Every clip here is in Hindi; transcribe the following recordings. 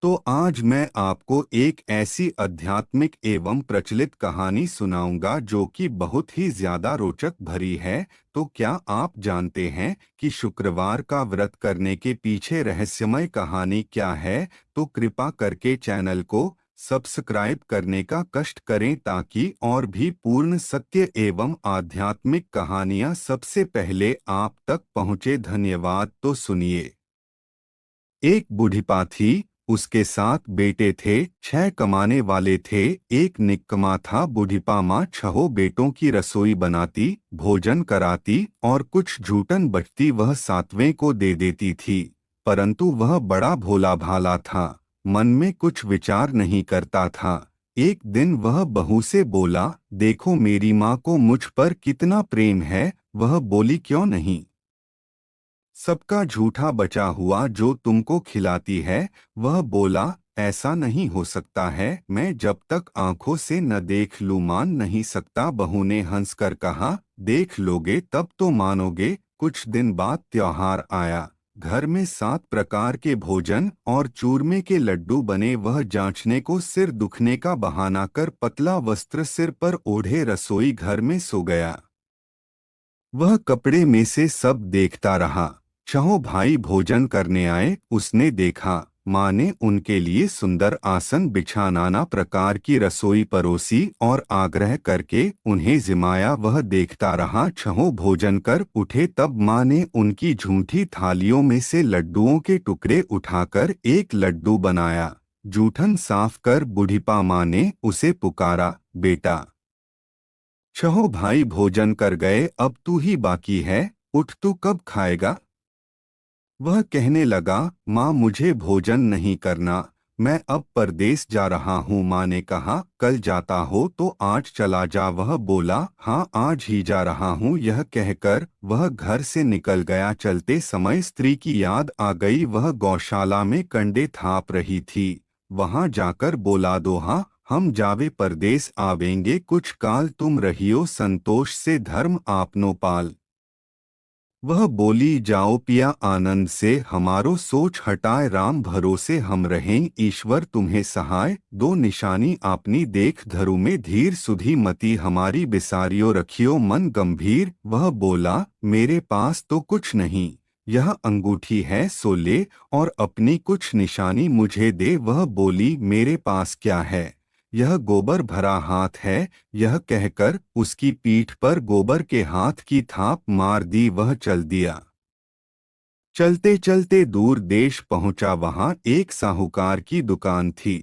तो आज मैं आपको एक ऐसी आध्यात्मिक एवं प्रचलित कहानी सुनाऊंगा जो कि बहुत ही ज्यादा रोचक भरी है। तो क्या आप जानते हैं कि शुक्रवार का व्रत करने के पीछे रहस्यमय कहानी क्या है? तो कृपा करके चैनल को सब्सक्राइब करने का कष्ट करें ताकि और भी पूर्ण सत्य एवं आध्यात्मिक कहानियां सबसे पहले आप तक पहुंचे। धन्यवाद। तो सुनिए। एक बुढ़िपा थी। उसके 7 बेटे थे। 6 कमाने वाले थे। एक निक्कमा था। बुढ़िपा माँ 6 बेटों की रसोई बनाती, भोजन कराती और कुछ जूठन बचती वह 7वें को दे देती थी। परंतु वह बड़ा भोला भाला था, मन में कुछ विचार नहीं करता था। एक दिन वह बहू से बोला, देखो मेरी माँ को मुझ पर कितना प्रेम है। वह बोली, क्यों नहीं? सबका झूठा बचा हुआ जो तुमको खिलाती है। वह बोला, ऐसा नहीं हो सकता है, मैं जब तक आंखों से न देख लूं मान नहीं सकता। बहू ने हंसकर कहा, देख लोगे तब तो मानोगे। कुछ दिन बाद त्योहार आया। घर में 7 प्रकार के भोजन और चूरमे के लड्डू बने। वह जांचने को सिर दुखने का बहाना कर पतला वस्त्र सिर पर ओढ़े रसोई घर में सो गया। वह कपड़े में से सब देखता रहा। 6 भाई भोजन करने आए। उसने देखा, माँ ने उनके लिए सुंदर आसन बिछा नाना प्रकार की रसोई परोसी और आग्रह करके उन्हें जिमाया। वह देखता रहा। 6 भोजन कर उठे तब माँ ने उनकी झूठी थालियों में से लड्डुओं के टुकड़े उठाकर एक लड्डू बनाया। जूठन साफ कर बुढ़िपा माँ ने उसे पुकारा, बेटा 6 भाई भोजन कर गए, अब तू ही बाकी है, उठ, तू कब खाएगा? वह कहने लगा, माँ मुझे भोजन नहीं करना, मैं अब परदेस जा रहा हूँ। माँ ने कहा, कल जाता हो तो आज चला जा। वह बोला, हाँ आज ही जा रहा हूँ। यह कहकर वह घर से निकल गया। चलते समय स्त्री की याद आ गई। वह गौशाला में कंडे थाप रही थी। वहां जाकर बोला, दोहा हम जावे परदेस आवेंगे, कुछ काल तुम रहियो संतोष से धर्म आपनो पाल। वह बोली, जाओ पिया आनंद से, हमारो सोच हटाए राम भरोसे हम रहें। ईश्वर तुम्हें सहाय, दो निशानी आपनी देख धरु में धीर। सुधी मति हमारी बिसारियो रखियो मन गंभीर। वह बोला, मेरे पास तो कुछ नहीं, यह अंगूठी है सो ले और अपनी कुछ निशानी मुझे दे। वह बोली, मेरे पास क्या है, यह गोबर भरा हाथ है। यह कहकर उसकी पीठ पर गोबर के हाथ की थाप मार दी। वह चल दिया। चलते चलते दूर देश पहुंचा। वहां एक साहूकार की दुकान थी।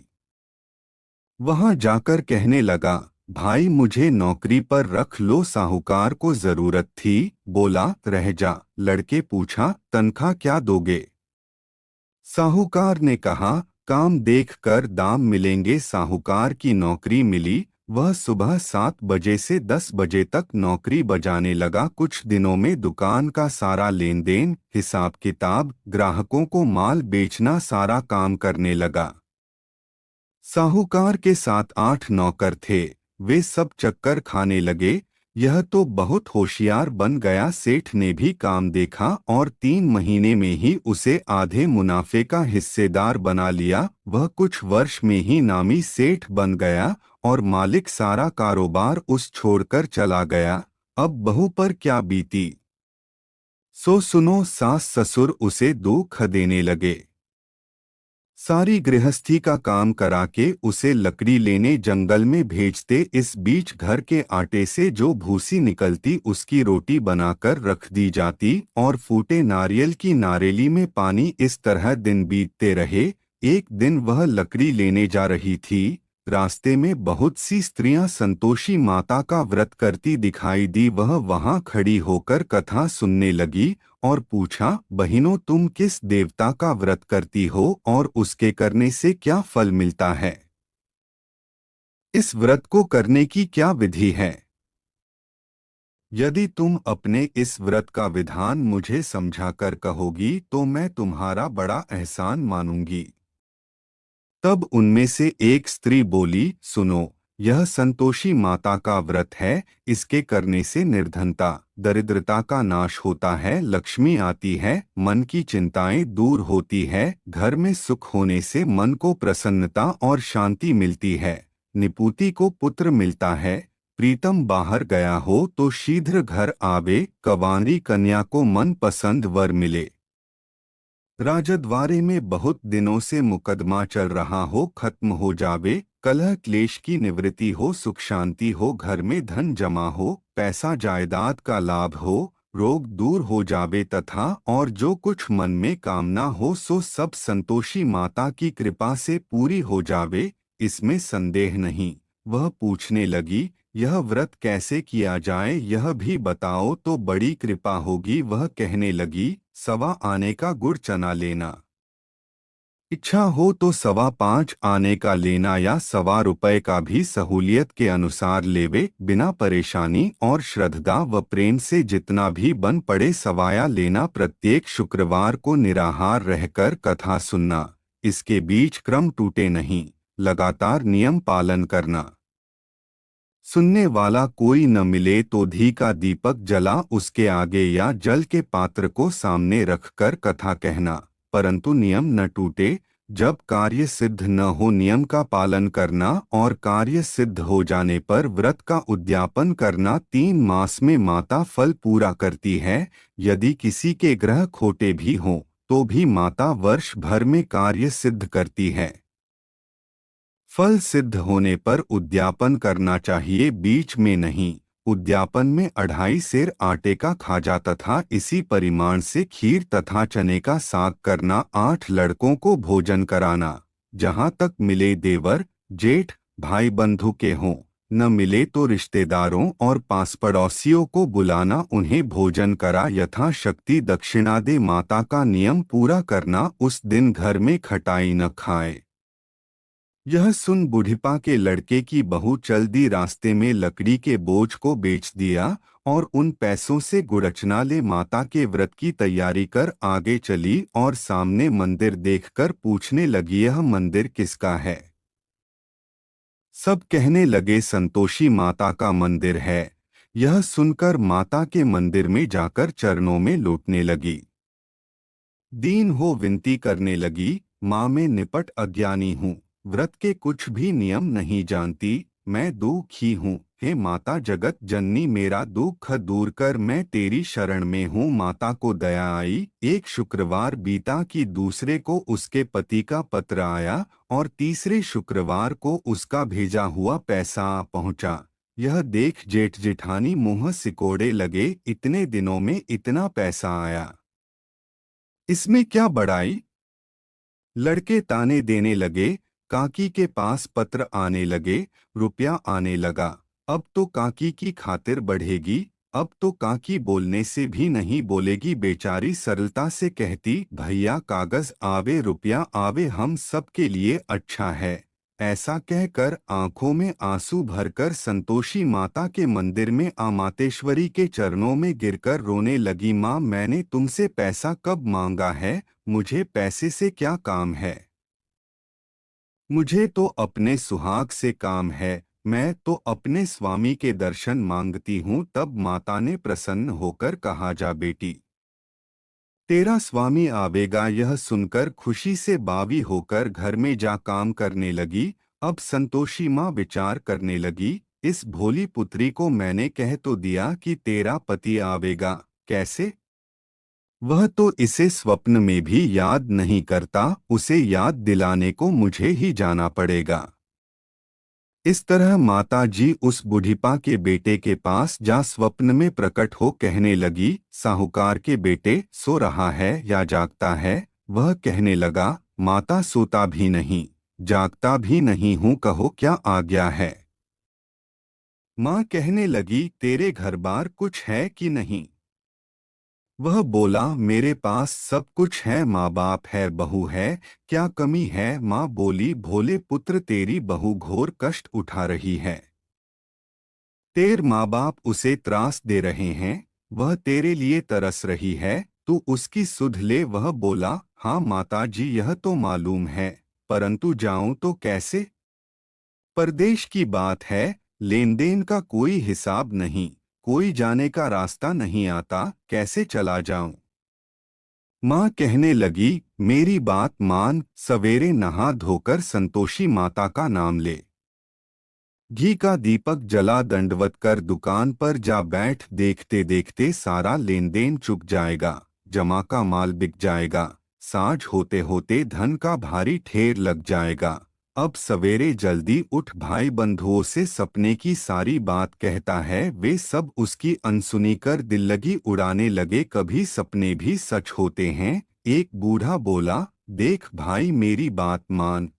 वहां जाकर कहने लगा, भाई मुझे नौकरी पर रख लो। साहूकार को जरूरत थी। बोला, रह जा। लड़के पूछा, तनख्वाह क्या दोगे? साहूकार ने कहा, काम देख कर दाम मिलेंगे। साहूकार की नौकरी मिली। वह सुबह 7 बजे से 10 बजे तक नौकरी बजाने लगा। कुछ दिनों में दुकान का सारा लेन देन, हिसाब किताब, ग्राहकों को माल बेचना, सारा काम करने लगा। साहूकार के 7-8 नौकर थे। वे सब चक्कर खाने लगे। यह तो बहुत होशियार बन गया। सेठ ने भी काम देखा और 3 महीने में ही उसे आधे मुनाफे का हिस्सेदार बना लिया। वह कुछ वर्ष में ही नामी सेठ बन गया और मालिक सारा कारोबार उस छोड़कर चला गया। अब बहू पर क्या बीती, सो सुनो। सास ससुर उसे दुख देने लगे। सारी गृहस्थी का काम करा के उसे लकड़ी लेने जंगल में भेजते। इस बीच घर के आटे से जो भूसी निकलती उसकी रोटी बनाकर रख दी जाती और फूटे नारियल की नारेली में पानी। इस तरह दिन बीतते रहे। एक दिन वह लकड़ी लेने जा रही थी। रास्ते में बहुत सी स्त्रियां संतोषी माता का व्रत करती दिखाई दी। वह वहां खड़ी होकर कथा सुनने लगी और पूछा, बहनों तुम किस देवता का व्रत करती हो और उसके करने से क्या फल मिलता है? इस व्रत को करने की क्या विधि है? यदि तुम अपने इस व्रत का विधान मुझे समझाकर कहोगी तो मैं तुम्हारा बड़ा एहसान मानूंगी। तब उनमें से एक स्त्री बोली, सुनो, यह संतोषी माता का व्रत है। इसके करने से निर्धनता, दरिद्रता का नाश होता है, लक्ष्मी आती है, मन की चिंताएं दूर होती है, घर में सुख होने से मन को प्रसन्नता और शांति मिलती है, निपुति को पुत्र मिलता है, प्रीतम बाहर गया हो तो शीघ्र घर आवे, कंवारी कन्या को मन पसंद वर मिले। राजद्वारे में बहुत दिनों से मुकदमा चल रहा हो, खत्म हो जावे, कलह क्लेश की निवृत्ति हो, सुख शांति हो, घर में धन जमा हो, पैसा जायदाद का लाभ हो, रोग दूर हो जावे तथा और जो कुछ मन में कामना हो सो सब संतोषी माता की कृपा से पूरी हो जावे, इसमें संदेह नहीं। वह पूछने लगी, यह व्रत कैसे किया जाए यह भी बताओ तो बड़ी कृपा होगी। वह कहने लगी, 1.25 आने का गुड़ चना लेना, इच्छा हो तो 5.25 आने का लेना या 1.25 रुपए का भी सहूलियत के अनुसार लेवे, बिना परेशानी और श्रद्धा व प्रेम से जितना भी बन पड़े सवाया लेना। प्रत्येक शुक्रवार को निराहार रहकर कथा सुनना, इसके बीच क्रम टूटे नहीं, लगातार नियम पालन करना। सुनने वाला कोई न मिले तो घी का दीपक जला उसके आगे या जल के पात्र को सामने रखकर कथा कहना, परंतु नियम न टूटे। जब कार्य सिद्ध न हो नियम का पालन करना और कार्य सिद्ध हो जाने पर व्रत का उद्यापन करना। 3 मास में माता फल पूरा करती है। यदि किसी के ग्रह खोटे भी हों तो भी माता वर्ष भर में कार्य सिद्ध करती है। फल सिद्ध होने पर उद्यापन करना चाहिए, बीच में नहीं। उद्यापन में 2.5 सेर आटे का खाजा तथा इसी परिमाण से खीर तथा चने का साग करना। 8 लड़कों को भोजन कराना, जहाँ तक मिले देवर जेठ भाई बंधु के हों, न मिले तो रिश्तेदारों और पास पड़ोसियों को बुलाना, उन्हें भोजन करा यथाशक्ति दक्षिणा दे। माता का नियम पूरा करना, उस दिन घर में खटाई न खाए। यह सुन बुढ़िपा के लड़के की बहू चल दी, रास्ते में लकड़ी के बोझ को बेच दिया और उन पैसों से गुड़चना ले माता के व्रत की तैयारी कर आगे चली और सामने मंदिर देखकर पूछने लगी, यह मंदिर किसका है? सब कहने लगे, संतोषी माता का मंदिर है। यह सुनकर माता के मंदिर में जाकर चरणों में लौटने लगी, दीन हो विनती करने लगी, माँ मैं निपट अज्ञानी हूँ, व्रत के कुछ भी नियम नहीं जानती, मैं दुखी हूँ। हे माता जगत जननी मेरा दुख दूर कर, मैं तेरी शरण में हूँ। माता को दया आई। एक शुक्रवार बीता कि दूसरे को उसके पति का पत्र आया और तीसरे शुक्रवार को उसका भेजा हुआ पैसा आ पहुँचा। यह देख जेठ जेठानी मुँह सिकोड़े लगे, इतने दिनों में इतना पैसा आया, इसमें क्या बड़ाई? लड़के ताने देने लगे, काकी के पास पत्र आने लगे, रुपया आने लगा, अब तो काकी की खातिर बढ़ेगी, अब तो काकी बोलने से भी नहीं बोलेगी। बेचारी सरलता से कहती, भैया कागज आवे रुपया आवे हम सब के लिए अच्छा है। ऐसा कहकर आंखों में आंसू भरकर संतोषी माता के मंदिर में मातेश्वरी के चरणों में गिरकर रोने लगी, माँ मैंने तुमसे पैसा कब मांगा है? मुझे पैसे से क्या काम है? मुझे तो अपने सुहाग से काम है, मैं तो अपने स्वामी के दर्शन मांगती हूँ। तब माता ने प्रसन्न होकर कहा, जा बेटी तेरा स्वामी आवेगा। यह सुनकर खुशी से बावी होकर घर में जा काम करने लगी। अब संतोषी माँ विचार करने लगी, इस भोली पुत्री को मैंने कह तो दिया कि तेरा पति आवेगा, कैसे? वह तो इसे स्वप्न में भी याद नहीं करता, उसे याद दिलाने को मुझे ही जाना पड़ेगा। इस तरह माता जी उस बुढ़िपा के बेटे के पास जा स्वप्न में प्रकट हो कहने लगी, साहूकार के बेटे सो रहा है या जागता है? वह कहने लगा, माता सोता भी नहीं जागता भी नहीं हूँ, कहो क्या आज्ञा है? माँ कहने लगी, तेरे घर बार कुछ है कि नहीं? वह बोला, मेरे पास सब कुछ है, माँ बाप है, बहू है, क्या कमी है? माँ बोली, भोले पुत्र तेरी बहू घोर कष्ट उठा रही है, तेरे माँ बाप उसे त्रास दे रहे हैं, वह तेरे लिए तरस रही है, तू उसकी सुध ले। वह बोला, हाँ माता जी यह तो मालूम है, परंतु जाऊं तो कैसे? परदेश की बात है, लेन देन का कोई हिसाब नहीं, कोई जाने का रास्ता नहीं आता, कैसे चला जाऊं? माँ कहने लगी, मेरी बात मान, सवेरे नहा धोकर संतोषी माता का नाम ले। घी का दीपक जला दंडवत कर दुकान पर जा बैठ, देखते देखते सारा लेन देन चुक जाएगा, जमा का माल बिक जाएगा, साँझ होते होते धन का भारी ढेर लग जाएगा। अब सवेरे जल्दी उठ, भाई बंधुओं से सपने की सारी बात कहता है, वे सब उसकी अनसुनी कर दिल लगी उड़ाने लगे। कभी सपने भी सच होते हैं। एक बूढ़ा बोला, देख भाई मेरी बात मान,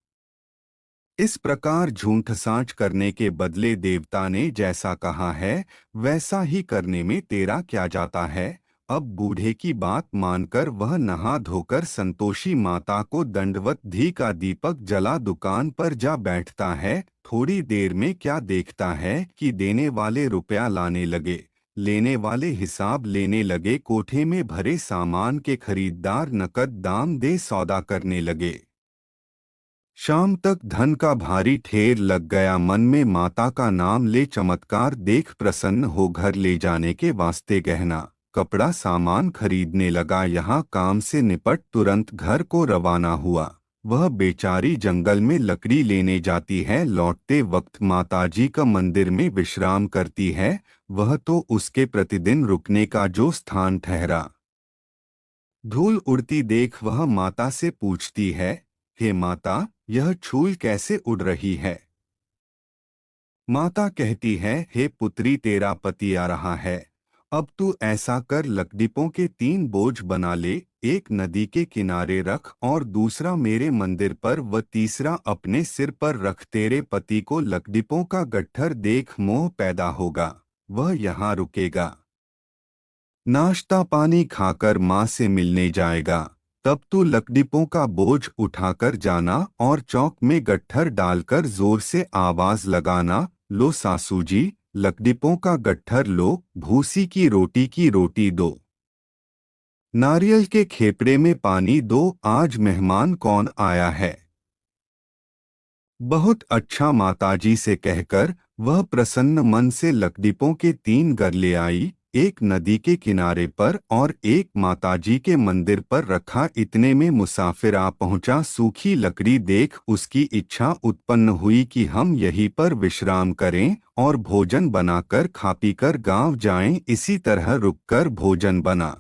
इस प्रकार झूठ साँच करने के बदले देवता ने जैसा कहा है वैसा ही करने में तेरा क्या जाता है। अब बूढ़े की बात मानकर वह नहा धोकर संतोषी माता को दंडवत, घी का दीपक जला दुकान पर जा बैठता है। थोड़ी देर में क्या देखता है कि देने वाले रुपया लाने लगे, लेने वाले हिसाब लेने लगे, कोठे में भरे सामान के खरीदार नकद दाम दे सौदा करने लगे। शाम तक धन का भारी ढेर लग गया। मन में माता का नाम ले चमत्कार देख प्रसन्न हो घर ले जाने के वास्ते गहना कपड़ा सामान खरीदने लगा। यहाँ काम से निपट तुरंत घर को रवाना हुआ। वह बेचारी जंगल में लकड़ी लेने जाती है, लौटते वक्त माताजी का मंदिर में विश्राम करती है। वह तो उसके प्रतिदिन रुकने का जो स्थान ठहरा। धूल उड़ती देख वह माता से पूछती है, हे माता, यह छूल कैसे उड़ रही है? माता कहती है, हे पुत्री, तेरा पति आ रहा है। अब तू ऐसा कर, लकड़ियों के 3 बोझ बना ले, एक नदी के किनारे रख और दूसरा मेरे मंदिर पर व तीसरा अपने सिर पर रख। तेरे पति को लकड़ियों का गट्ठर देख मोह पैदा होगा, वह यहाँ रुकेगा, नाश्ता पानी खाकर माँ से मिलने जाएगा। तब तू लकड़ियों का बोझ उठाकर जाना और चौक में गट्ठर डालकर जोर से आवाज लगाना, लो सासू जी, लकड़ियों का गट्ठर लो, भूसी की रोटी दो, नारियल के खेपड़े में पानी दो, आज मेहमान कौन आया है। बहुत अच्छा माताजी से कहकर वह प्रसन्न मन से लकड़ियों के 3 घर ले आई, एक नदी के किनारे पर और एक माताजी के मंदिर पर रखा। इतने में मुसाफिर आ पहुंचा। सूखी लकड़ी देख उसकी इच्छा उत्पन्न हुई कि हम यहीं पर विश्राम करें और भोजन बनाकर खा पीकर गांव जाएं। इसी तरह रुककर भोजन बना,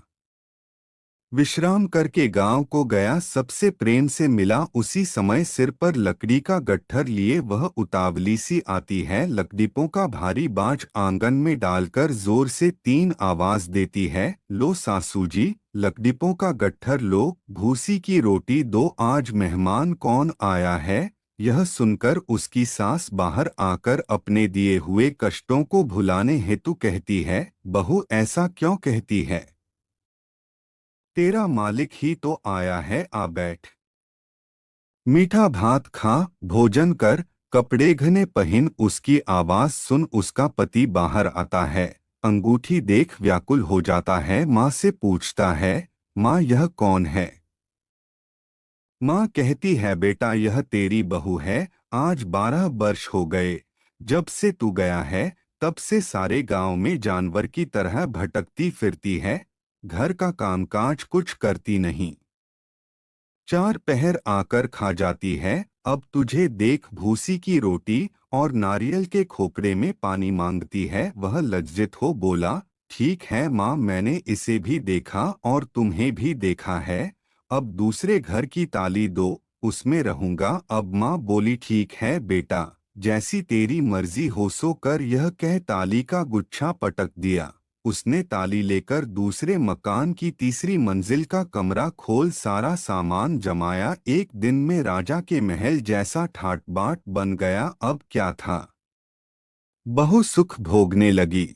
विश्राम करके गांव को गया। सबसे प्रेम से मिला। उसी समय सिर पर लकड़ी का गट्ठर लिए वह उतावली सी आती है। लकड़ियों का भारी बाँझ आंगन में डालकर जोर से 3 आवाज देती है, लो सासू जी, लकड़ियों का गट्ठर लो, भूसी की रोटी दो, आज मेहमान कौन आया है। यह सुनकर उसकी सास बाहर आकर अपने दिए हुए कष्टों को भुलाने हेतु कहती है, बहू ऐसा क्यों कहती है, तेरा मालिक ही तो आया है, आ बैठ, मीठा भात खा, भोजन कर, कपड़े घने पहन। उसकी आवाज सुन उसका पति बाहर आता है, अंगूठी देख व्याकुल हो जाता है। माँ से पूछता है, माँ यह कौन है। माँ कहती है, बेटा यह तेरी बहू है, आज 12 वर्ष हो गए जब से तू गया है, तब से सारे गांव में जानवर की तरह भटकती फिरती है, घर का कामकाज कुछ करती नहीं, 4 पहर आकर खा जाती है। अब तुझे देख भूसी की रोटी और नारियल के खोपड़े में पानी मांगती है। वह लज्जित हो बोला, ठीक है माँ, मैंने इसे भी देखा और तुम्हें भी देखा है, अब दूसरे घर की ताली दो, उसमें रहूंगा। अब माँ बोली, ठीक है बेटा, जैसी तेरी मर्जी हो सो कर। यह कह ताली का गुच्छा पटक दिया। उसने ताली लेकर दूसरे मकान की तीसरी मंजिल का कमरा खोल सारा सामान जमाया। एक दिन में राजा के महल जैसा ठाट बाट बन गया। अब क्या था, बहु सुख भोगने लगी।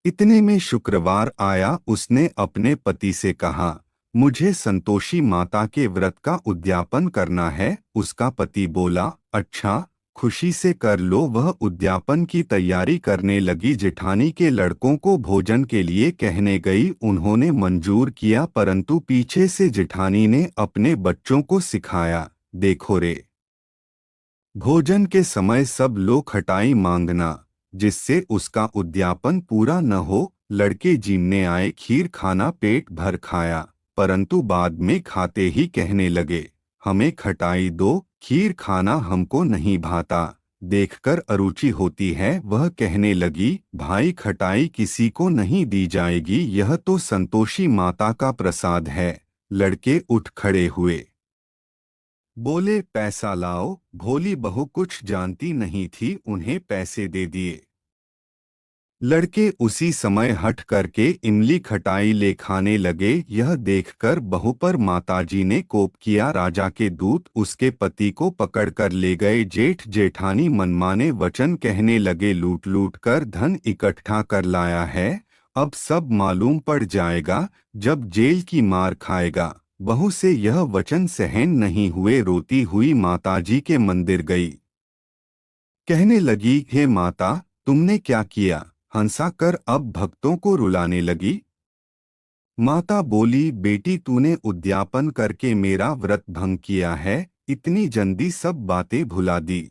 इतने में शुक्रवार आया। उसने अपने पति से कहा, मुझे संतोषी माता के व्रत का उद्यापन करना है। उसका पति बोला, अच्छा, खुशी से कर लो। वह उद्यापन की तैयारी करने लगी। जेठानी के लड़कों को भोजन के लिए कहने गई। उन्होंने मंजूर किया, परंतु पीछे से जेठानी ने अपने बच्चों को सिखाया, देखो रे, भोजन के समय सब लोग खटाई मांगना, जिससे उसका उद्यापन पूरा न हो। लड़के जिमने आए, खीर खाना पेट भर खाया, परंतु बाद में खाते ही कहने लगे, हमें खटाई दो, खीर खाना हमको नहीं भाता। देखकर अरुचि होती है, वह कहने लगी, भाई खटाई किसी को नहीं दी जाएगी, यह तो संतोषी माता का प्रसाद है। लड़के उठ खड़े हुए, बोले पैसा लाओ। भोली बहू कुछ जानती नहीं थी, उन्हें पैसे दे दिए। लड़के उसी समय हट करके इमली खटाई ले खाने लगे। यह देखकर बहू पर माताजी ने कोप किया। राजा के दूत उसके पति को पकड़कर ले गए। जेठ जेठानी मनमाने वचन कहने लगे, लूट लूट कर धन इकट्ठा कर लाया है, अब सब मालूम पड़ जाएगा जब जेल की मार खाएगा। बहू से यह वचन सहन नहीं हुए, रोती हुई माताजी के मंदिर गई। कहने लगी, हे माता, तुमने क्या किया? हंसा कर अब भक्तों को रुलाने लगी। माता बोली, बेटी तूने उद्यापन करके मेरा व्रत भंग किया है, इतनी जल्दी सब बातें भुला दी।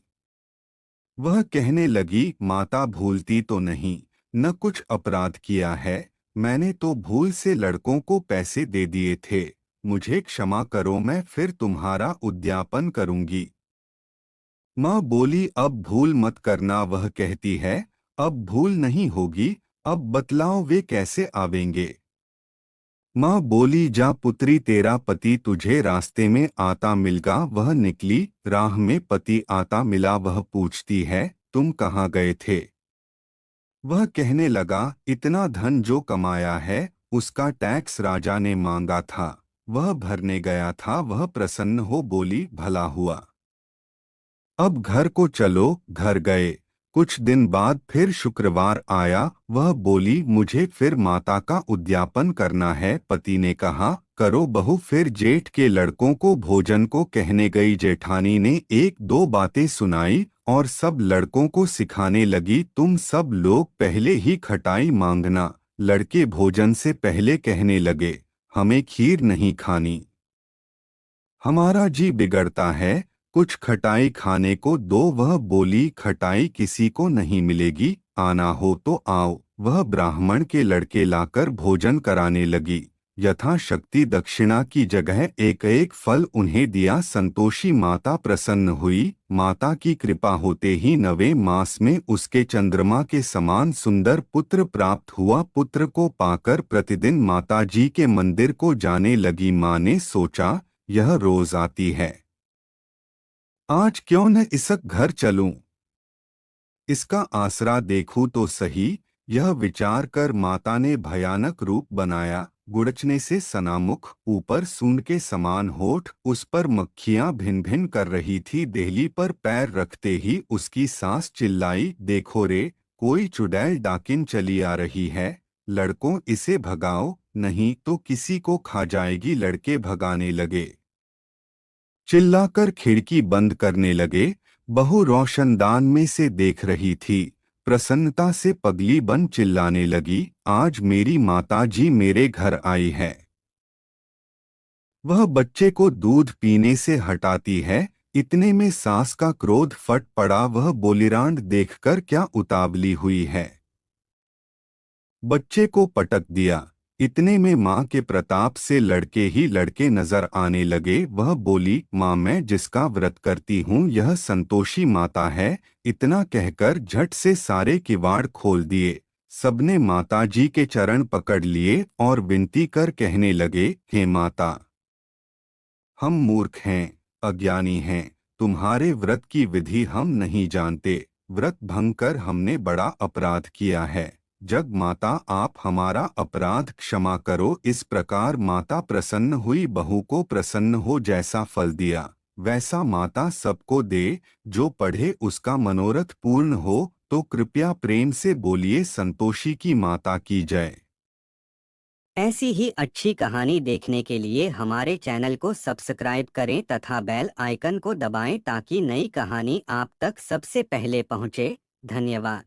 वह कहने लगी, माता भूलती तो नहीं, न कुछ अपराध किया है, मैंने तो भूल से लड़कों को पैसे दे दिए थे, मुझे क्षमा करो, मैं फिर तुम्हारा उद्यापन करूंगी। माँ बोली, अब भूल मत करना। वह कहती है, अब भूल नहीं होगी, अब बतलाओ वे कैसे आवेंगे। माँ बोली, जा पुत्री, तेरा पति तुझे रास्ते में आता मिलगा। वह निकली, राह में पति आता मिला। वह पूछती है, तुम कहाँ गए थे? वह कहने लगा, इतना धन जो कमाया है उसका टैक्स राजा ने मांगा था, वह भरने गया था। वह प्रसन्न हो बोली, भला हुआ, अब घर को चलो। घर गए। कुछ दिन बाद फिर शुक्रवार आया। वह बोली, मुझे फिर माता का उद्यापन करना है। पति ने कहा, करो बहू। फिर जेठ के लड़कों को भोजन को कहने गई। जेठानी ने एक दो बातें सुनाई और सब लड़कों को सिखाने लगी, तुम सब लोग पहले ही खटाई मांगना। लड़के भोजन से पहले कहने लगे, हमें खीर नहीं खानी, हमारा जी बिगड़ता है, कुछ खटाई खाने को दो। वह बोली, खटाई किसी को नहीं मिलेगी, आना हो तो आओ। वह ब्राह्मण के लड़के लाकर भोजन कराने लगी। यथाशक्ति दक्षिणा की जगह एक एक फल उन्हें दिया। संतोषी माता प्रसन्न हुई। माता की कृपा होते ही 9वें मास में उसके चंद्रमा के समान सुंदर पुत्र प्राप्त हुआ। पुत्र को पाकर प्रतिदिन माता जी के मंदिर को जाने लगी। माँ ने सोचा, यह रोज आती है, आज क्यों न इसक घर चलूं, इसका आसरा देखूं तो सही। यह विचार कर माता ने भयानक रूप बनाया। गुड़चने से सनामुख, ऊपर सूंड के समान होठ, उस पर मक्खियां भिन भिन कर रही थी। देहली पर पैर रखते ही उसकी सास चिल्लाई, देखो रे, कोई चुड़ैल डाकिन चली आ रही है, लड़कों इसे भगाओ, नहीं तो किसी को खा जाएगी। लड़के भगाने लगे, चिल्लाकर खिड़की बंद करने लगे। बहू रोशनदान में से देख रही थी। प्रसन्नता से पगली बन चिल्लाने लगी, आज मेरी माता जी मेरे घर आई है। वह बच्चे को दूध पीने से हटाती है। इतने में सास का क्रोध फट पड़ा। वह बोलीरांड देखकर क्या उतावली हुई है, बच्चे को पटक दिया। इतने में माँ के प्रताप से लड़के ही लड़के नजर आने लगे। वह बोली, माँ, मैं जिसका व्रत करती हूँ यह संतोषी माता है। इतना कहकर झट से सारे किवाड़ खोल दिए। सबने माता जी के चरण पकड़ लिए और विनती कर कहने लगे, हे माता, हम मूर्ख हैं, अज्ञानी हैं, तुम्हारे व्रत की विधि हम नहीं जानते। व्रत भंग कर हमने बड़ा अपराध किया है। जग माता, आप हमारा अपराध क्षमा करो। इस प्रकार माता प्रसन्न हुई। बहू को प्रसन्न हो जैसा फल दिया वैसा माता सबको दे। जो पढ़े उसका मनोरथ पूर्ण हो। तो कृपया प्रेम से बोलिए, संतोषी की माता की जय। ऐसी ही अच्छी कहानी देखने के लिए हमारे चैनल को सब्सक्राइब करें तथा बेल आइकन को दबाएं ताकि नई कहानी आप तक सबसे पहले पहुंचे। धन्यवाद।